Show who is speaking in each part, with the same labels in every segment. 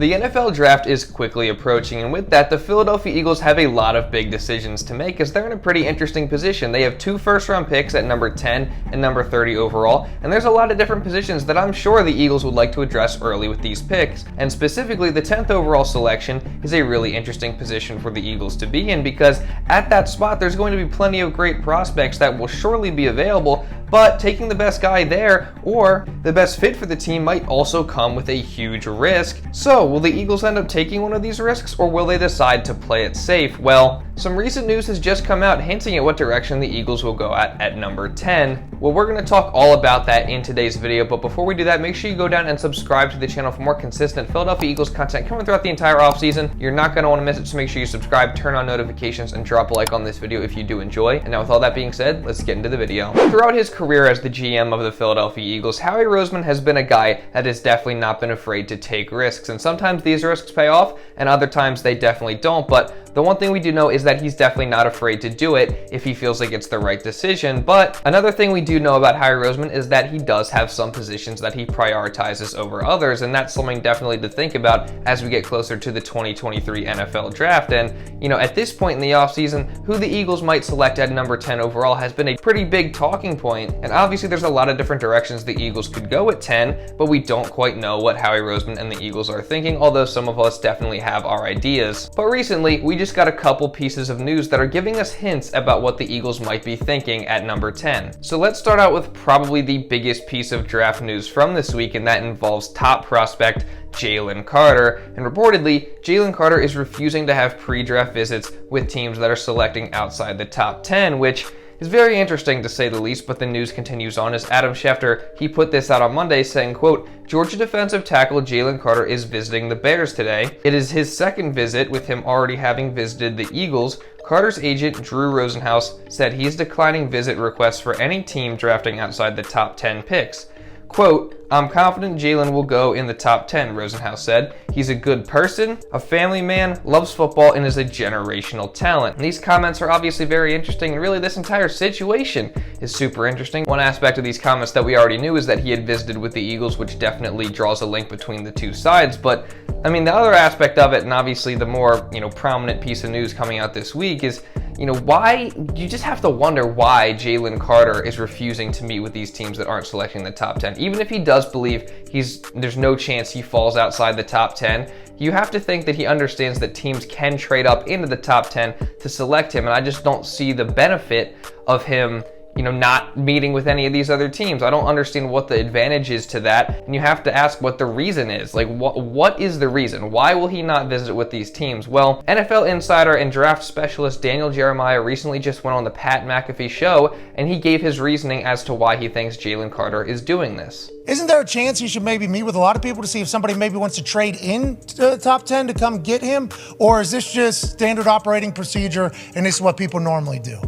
Speaker 1: The NFL draft is quickly approaching, and with that, the Philadelphia Eagles have a lot of big decisions to make as they're in a pretty interesting position. They have 2 first-round picks at number 10 and number 30 overall, and there's a lot of different positions that I'm sure the Eagles would like to address early with these picks. And specifically, the 10th overall selection is a really interesting position for the Eagles to be in because at that spot, there's going to be plenty of great prospects that will surely be available, but taking the best guy there or the best fit for the team might also come with a huge risk. So, will the Eagles end up taking one of these risks, or will they decide to play it safe? Well, some recent news has just come out hinting at what direction the Eagles will go at number 10. Well, we're going to talk all about that in today's video, but before we do that, make sure you go down and subscribe to the channel for more consistent Philadelphia Eagles content coming throughout the entire offseason. You're not going to want to miss it, so make sure you subscribe, turn on notifications, and drop a like on this video if you do enjoy. And now with all that being said, let's get into the video. Throughout his career as the GM of the Philadelphia Eagles, Howie Roseman has been a guy that has definitely not been afraid to take risks, and sometimes these risks pay off, and other times they definitely don't, but the one thing we do know is that he's definitely not afraid to do it if he feels like it's the right decision. But another thing we do know about Howie Roseman is that he does have some positions that he prioritizes over others, and that's something definitely to think about as we get closer to the 2023 NFL draft. And, you know, at this point in the offseason, who the Eagles might select at number 10 overall has been a pretty big talking point. And obviously there's a lot of different directions the Eagles could go at 10, but we don't quite know what Howie Roseman and the Eagles are thinking, although some of us definitely have our ideas. But recently, we just got a couple pieces of news that are giving us hints about what the Eagles might be thinking at number 10. So let's start out with probably the biggest piece of draft news from this week, and that involves top prospect Jalen Carter. And reportedly, Jalen Carter is refusing to have pre-draft visits with teams that are selecting outside the top 10, which is very interesting to say the least, but the news continues on as Adam Schefter, he put this out on Monday saying, quote, Georgia defensive tackle Jalen Carter is visiting the Bears today. It is his second visit, with him already having visited the Eagles. Carter's agent, Drew Rosenhaus, said he's declining visit requests for any team drafting outside the top 10 picks. Quote, I'm confident Jalen will go in the top 10, Rosenhaus said. He's a good person, a family man, loves football, and is a generational talent. And these comments are obviously very interesting, and really this entire situation is super interesting. One aspect of these comments that we already knew is that he had visited with the Eagles, which definitely draws a link between the two sides. But I mean, the other aspect of it, and obviously the more, prominent piece of news coming out this week is, why, you just have to wonder why Jalen Carter is refusing to meet with these teams that aren't selecting the top 10. Even if he does believe there's no chance he falls outside the top 10, you have to think that he understands that teams can trade up into the top 10 to select him, and I just don't see the benefit of him not meeting with any of these other teams. I don't understand what the advantage is to that, and you have to ask what the reason is. Like, what is the reason? Why will he not visit with these teams? Well, NFL insider and draft specialist Daniel Jeremiah recently just went on the Pat McAfee show, and he gave his reasoning as to why he thinks Jalen Carter is doing this.
Speaker 2: Isn't there a chance he should maybe meet with a lot of people to see if somebody maybe wants to trade in to the top 10 to come get him? Or is this just standard operating procedure and this is what people normally do?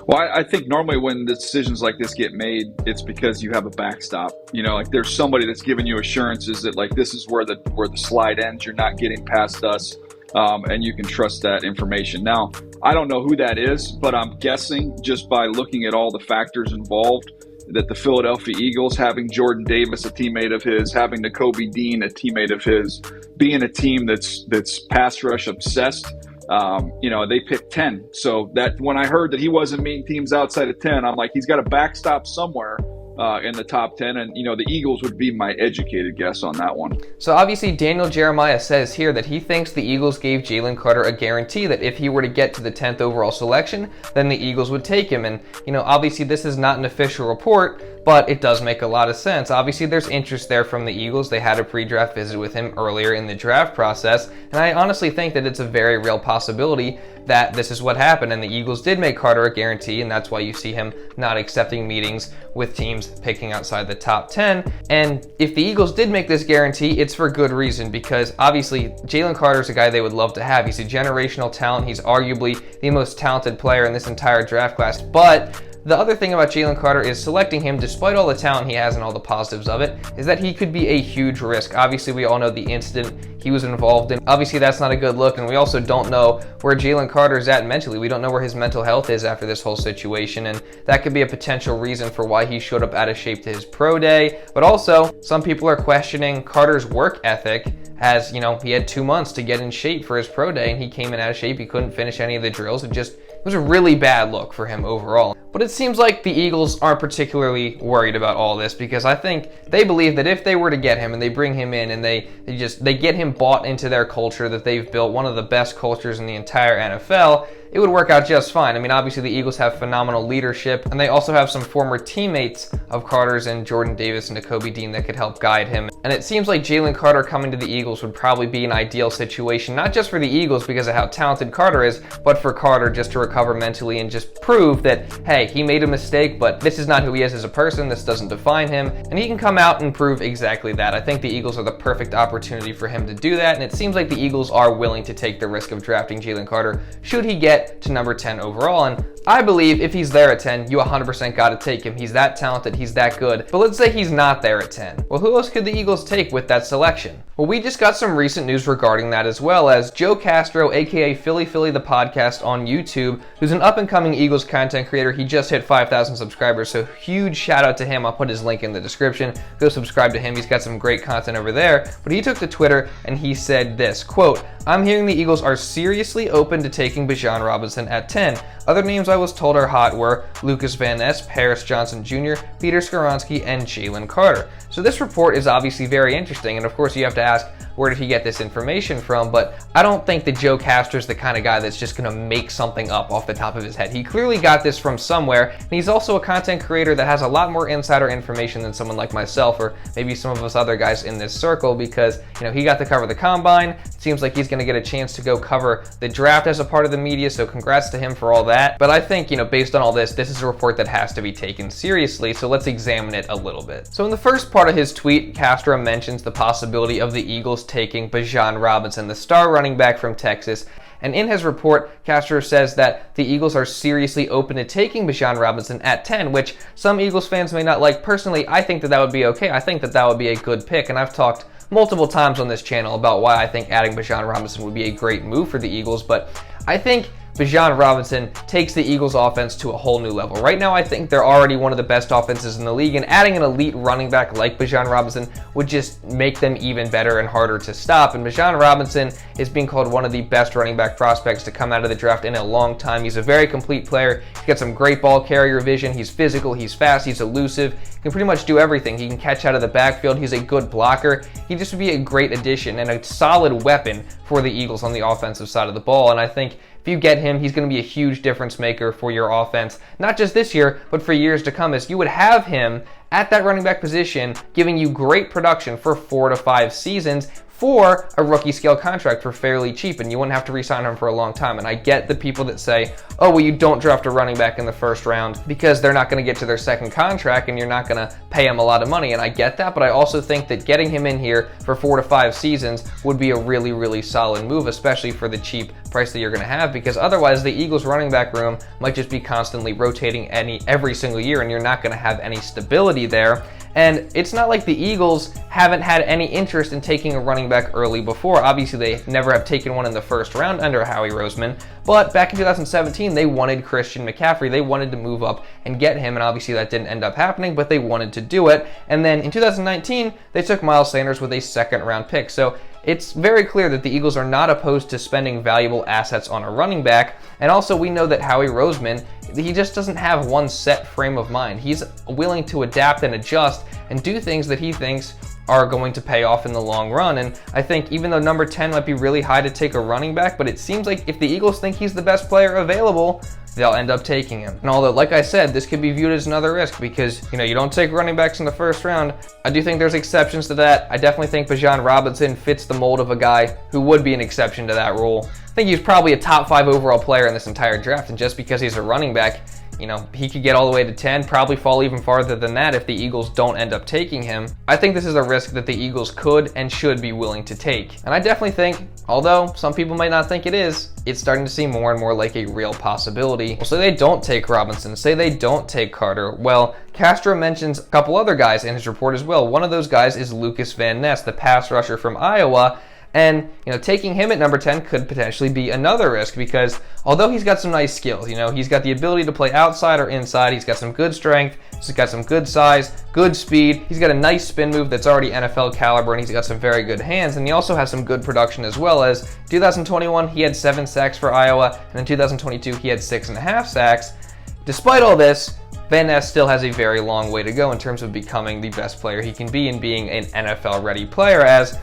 Speaker 3: Well, I think normally when decisions like this get made, it's because you have a backstop. Like there's somebody that's giving you assurances that like this is where the slide ends. You're not getting past us, and you can trust that information. Now, I don't know who that is, but I'm guessing just by looking at all the factors involved that the Philadelphia Eagles, having Jordan Davis, a teammate of his, having Nakobe Dean, a teammate of his, being a team that's pass rush obsessed. They picked 10. So that when I heard that he wasn't meeting teams outside of 10, I'm like, he's got a backstop somewhere in the top 10. And, the Eagles would be my educated guess on that one.
Speaker 1: So obviously Daniel Jeremiah says here that he thinks the Eagles gave Jalen Carter a guarantee that if he were to get to the 10th overall selection, then the Eagles would take him. And, obviously this is not an official report, but it does make a lot of sense. Obviously there's interest there from the Eagles. They had a pre-draft visit with him earlier in the draft process. And I honestly think that it's a very real possibility that this is what happened, and the Eagles did make Carter a guarantee, and that's why you see him not accepting meetings with teams picking outside the top 10. And if the Eagles did make this guarantee, it's for good reason, because obviously Jalen Carter's a guy they would love to have. He's a generational talent. He's arguably the most talented player in this entire draft class, but the other thing about Jalen Carter is selecting him, despite all the talent he has and all the positives of it, is that he could be a huge risk. Obviously, we all know the incident he was involved in. Obviously, that's not a good look, and we also don't know where Jalen Carter is at mentally. We don't know where his mental health is after this whole situation, and that could be a potential reason for why he showed up out of shape to his pro day. But also, some people are questioning Carter's work ethic as, he had 2 months to get in shape for his pro day, and he came in out of shape. He couldn't finish any of the drills. It was a really bad look for him overall. But it seems like the Eagles aren't particularly worried about all this, because I think they believe that if they were to get him and they bring him in and they get him bought into their culture that they've built, one of the best cultures in the entire NFL, it would work out just fine. I mean, obviously the Eagles have phenomenal leadership, and they also have some former teammates of Carter's and Jordan Davis and Nakobe Dean that could help guide him. And it seems like Jalen Carter coming to the Eagles would probably be an ideal situation, not just for the Eagles because of how talented Carter is, but for Carter just to recover mentally and just prove that, hey, he made a mistake, but this is not who he is as a person. This doesn't define him, and he can come out and prove exactly that. I think the Eagles are the perfect opportunity for him to do that, and it seems like the Eagles are willing to take the risk of drafting Jalen Carter should he get to number 10 overall. And I believe if he's there at 10, you 100% got to take him. He's that talented, he's that good. But let's say he's not there at 10. Well, who else could the Eagles take with that selection? Well, we just got some recent news regarding that as well, as Joe Castro, aka Philly the podcast on YouTube, who's an up-and-coming Eagles content creator. He just hit 5,000 subscribers, so huge shout out to him. I'll put his link in the description. Go subscribe to him. He's got some great content over there. But he took to Twitter and he said this, quote, "I'm hearing the Eagles are seriously open to taking Bijan Robinson at 10. Other names I was told are hot were Lukas Van Ness, Paris Johnson Jr., Peter Skoronski, and Jalen Carter." So this report is obviously very interesting, and of course you have to ask, where did he get this information from? But I don't think that Joe Castro is the kind of guy that's just going to make something up off the top of his head. He clearly got this from somewhere, and he's also a content creator that has a lot more insider information than someone like myself or maybe some of us other guys in this circle, because he got to cover the combine. It seems like he's going to get a chance to go cover the draft as a part of the media, so congrats to him for all that. But I think, based on all this is a report that has to be taken seriously, so let's examine it a little bit. So in the first part of his tweet, Castro mentions the possibility of the Eagles taking Bijan Robinson, the star running back from Texas. And in his report, Castro says that the Eagles are seriously open to taking Bijan Robinson at 10, which some Eagles fans may not like. Personally, I think that would be okay. I think that would be a good pick, and I've talked multiple times on this channel about why I think adding Bijan Robinson would be a great move for the Eagles, but I think Bijan Robinson takes the Eagles offense to a whole new level. Right now, I think they're already one of the best offenses in the league, and adding an elite running back like Bijan Robinson would just make them even better and harder to stop. And Bijan Robinson is being called one of the best running back prospects to come out of the draft in a long time. He's a very complete player. He's got some great ball carrier vision. He's physical, he's fast, he's elusive. He can pretty much do everything. He can catch out of the backfield. He's a good blocker. He just would be a great addition and a solid weapon for the Eagles on the offensive side of the ball. And I think if you get him, he's going to be a huge difference maker for your offense, not just this year, but for years to come, as you would have him at that running back position, giving you great production for 4 to 5 seasons for a rookie scale contract for fairly cheap, and you wouldn't have to re-sign him for a long time. And I get the people that say, oh, well, you don't draft a running back in the first round because they're not going to get to their second contract and you're not going to pay him a lot of money. And I get that, but I also think that getting him in here for 4 to 5 seasons would be a really, really solid move, especially for the cheap price that you're going to have, because otherwise the Eagles running back room might just be constantly rotating every single year, and you're not going to have any stability there. And it's not like the Eagles haven't had any interest in taking a running back early before. Obviously, they never have taken one in the first round under Howie Roseman. But back in 2017, they wanted Christian McCaffrey. They wanted to move up and get him, and obviously that didn't end up happening, but they wanted to do it. And then in 2019, they took Miles Sanders with a second-round pick. So it's very clear that the Eagles are not opposed to spending valuable assets on a running back. And also, we know that Howie Roseman, he just doesn't have one set frame of mind. He's willing to adapt and adjust and do things that he thinks are going to pay off in the long run. And I think even though number 10 might be really high to take a running back, but it seems like if the Eagles think he's the best player available, they'll end up taking him. And although, like I said, this could be viewed as another risk because, you don't take running backs in the first round, I do think there's exceptions to that. I definitely think Bijan Robinson fits the mold of a guy who would be an exception to that rule. I think he's probably a top 5 overall player in this entire draft, and just because he's a running back, he could get all the way to 10, probably fall even farther than that if the Eagles don't end up taking him. I think this is a risk that the Eagles could and should be willing to take. And I definitely think, although some people might not think it is, it's starting to seem more and more like a real possibility. Well, say they don't take Robinson, say they don't take Carter. Well, Castro mentions a couple other guys in his report as well. One of those guys is Lukas Van Ness, the pass rusher from Iowa. And, taking him at number 10 could potentially be another risk because although he's got some nice skills, he's got the ability to play outside or inside, he's got some good strength, he's got some good size, good speed, he's got a nice spin move that's already NFL caliber, and he's got some very good hands, and he also has some good production as well. As 2021, he had 7 sacks for Iowa, and in 2022, he had 6.5 sacks. Despite all this, Van Ness still has a very long way to go in terms of becoming the best player he can be and being an NFL-ready player, as,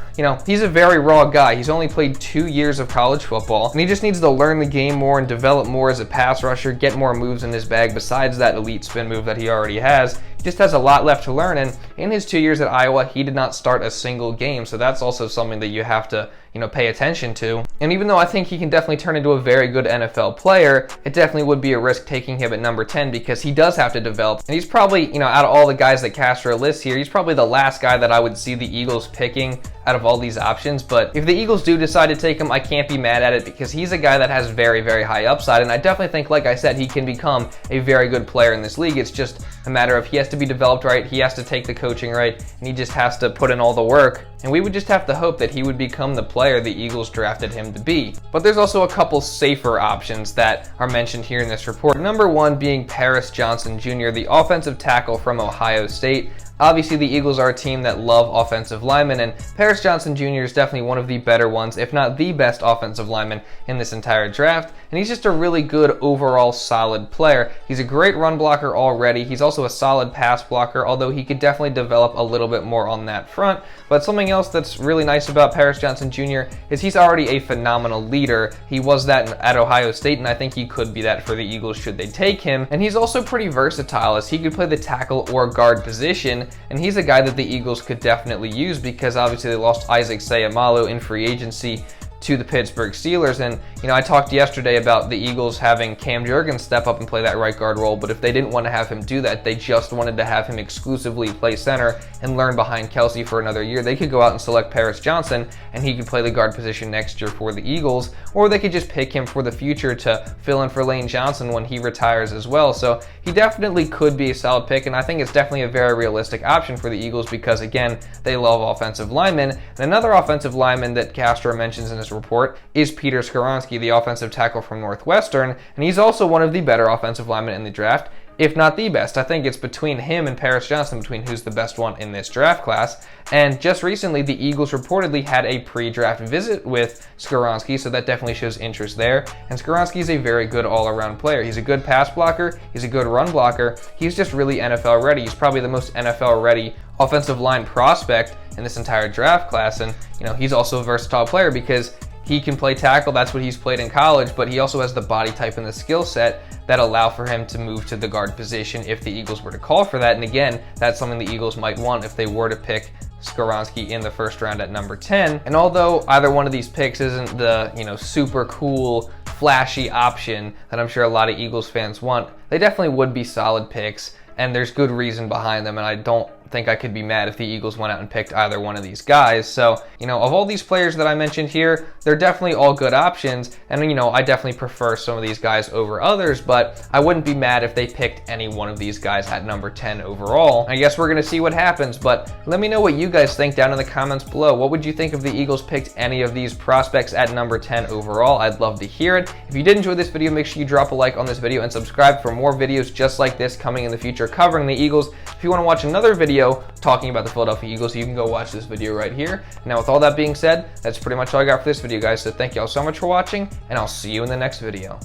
Speaker 1: he's a very raw guy. He's only played 2 years of college football, and he just needs to learn the game more and develop more as a pass rusher, get more moves in his bag besides that elite spin move that he already has. He just has a lot left to learn, and in his 2 years at Iowa, he did not start a single game, so that's also something that you have to pay attention to. And even though I think he can definitely turn into a very good NFL player, it definitely would be a risk taking him at number 10 because he does have to develop. And he's probably, out of all the guys that Castro lists here, he's probably the last guy that I would see the Eagles picking out of all these options. But if the Eagles do decide to take him, I can't be mad at it because he's a guy that has very, very high upside. And I definitely think, like I said, he can become a very good player in this league. It's just a matter of he has to be developed right, he has to take the coaching right, and he just has to put in all the work. And we would just have to hope that he would become the player the Eagles drafted him to be. But there's also a couple safer options that are mentioned here in this report. Number 1 being Paris Johnson Jr., the offensive tackle from Ohio State. Obviously, the Eagles are a team that love offensive linemen, and Paris Johnson Jr. is definitely one of the better ones, if not the best offensive lineman in this entire draft, and he's just a really good overall solid player. He's a great run blocker already. He's also a solid pass blocker, although he could definitely develop a little bit more on that front. But something else that's really nice about Paris Johnson Jr. is he's already a phenomenal leader. He was that at Ohio State, and I think he could be that for the Eagles should they take him. And he's also pretty versatile, as he could play the tackle or guard position, and he's a guy that the Eagles could definitely use because obviously they lost Isaac Seumalo in free agency to the Pittsburgh Steelers. And, I talked yesterday about the Eagles having Cam Jurgens step up and play that right guard role, but if they didn't want to have him do that, they just wanted to have him exclusively play center and learn behind Kelsey for another year, they could go out and select Paris Johnson, and he could play the guard position next year for the Eagles, or they could just pick him for the future to fill in for Lane Johnson when he retires as well. So he definitely could be a solid pick, and I think it's definitely a very realistic option for the Eagles because, again, they love offensive linemen. And another offensive lineman that Castro mentions in his report is Peter Skoronski, the offensive tackle from Northwestern, and he's also one of the better offensive linemen in the draft, if not the best. I think it's between him and Paris Johnson between who's the best one in this draft class. And just recently, the Eagles reportedly had a pre-draft visit with Skoronski, so that definitely shows interest there. And Skoronski is a very good all-around player. He's a good pass blocker, he's a good run blocker, he's just really NFL ready. He's probably the most NFL ready offensive line prospect in this entire draft class. And, he's also a versatile player because he can play tackle, that's what he's played in college, but he also has the body type and the skill set that allow for him to move to the guard position if the Eagles were to call for that. And again, that's something the Eagles might want if they were to pick Skoronski in the first round at number 10. And although either one of these picks isn't the, super cool, flashy option that I'm sure a lot of Eagles fans want, they definitely would be solid picks, and there's good reason behind them, and I don't think I could be mad if the Eagles went out and picked either one of these guys. So, of all these players that I mentioned here, they're definitely all good options, and I definitely prefer some of these guys over others, but I wouldn't be mad if they picked any one of these guys at number 10 overall. I guess we're gonna see what happens, but let me know what you guys think down in the comments below. What would you think if the Eagles picked any of these prospects at number 10 overall? I'd love to hear it. If you did enjoy this video, make sure you drop a like on this video and subscribe for more videos just like this coming in the future covering the Eagles. If you want to watch another video talking about the Philadelphia Eagles, you can go watch this video right here. Now, with all that being said, that's pretty much all I got for this video, guys. So thank you all so much for watching, and I'll see you in the next video.